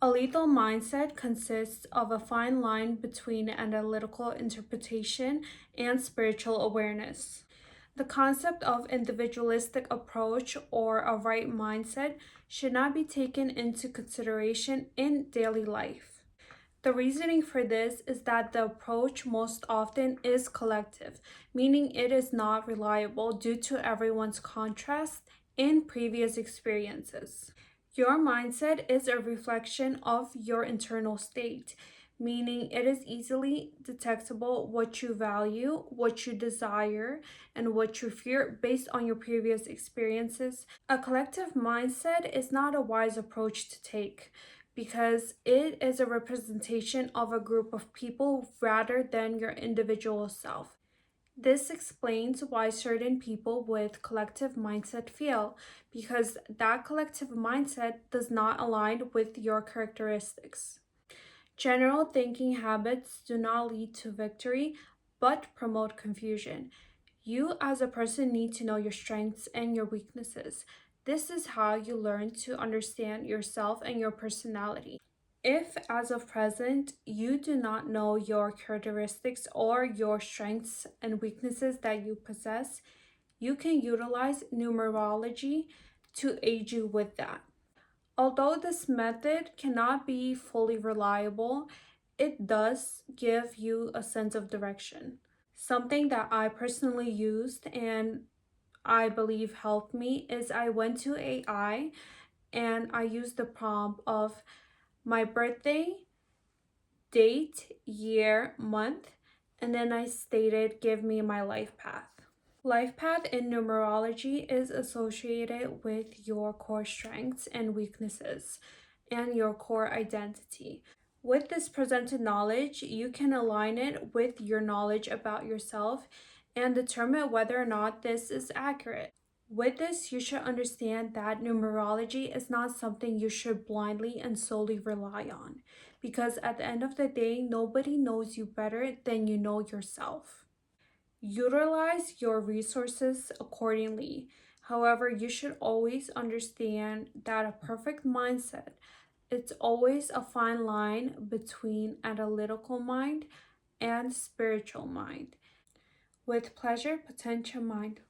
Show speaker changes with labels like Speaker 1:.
Speaker 1: A lethal mindset consists of a fine line between analytical interpretation and spiritual awareness. The concept of individualistic approach or a right mindset should not be taken into consideration in daily life. The reasoning for this is that the approach most often is collective, meaning it is not reliable due to everyone's contrast in previous experiences. Your mindset is a reflection of your internal state, meaning it is easily detectable what you value, what you desire, and what you fear based on your previous experiences. A collective mindset is not a wise approach to take because it is a representation of a group of people rather than your individual self. This explains why certain people with collective mindset fail, because that collective mindset does not align with your characteristics. General thinking habits do not lead to victory, but promote confusion. You as a person need to know your strengths and your weaknesses. This is how you learn to understand yourself and your personality. If, as of present, you do not know your characteristics or your strengths and weaknesses that you possess, you can utilize numerology to aid you with that. Although this method cannot be fully reliable, it does give you a sense of direction. Something that I personally used and I believe helped me is I went to AI and I used the prompt of my birthday, date, year, month, and then I stated, give me my life path. Life path in numerology is associated with your core strengths and weaknesses and your core identity. With this presented knowledge, you can align it with your knowledge about yourself and determine whether or not this is accurate. With this, you should understand that numerology is not something you should blindly and solely rely on, because at the end of the day, nobody knows you better than you know yourself. Utilize your resources accordingly. However, you should always understand that a perfect mindset, it's always a fine line between analytical mind and spiritual mind. With pleasure, potential mind.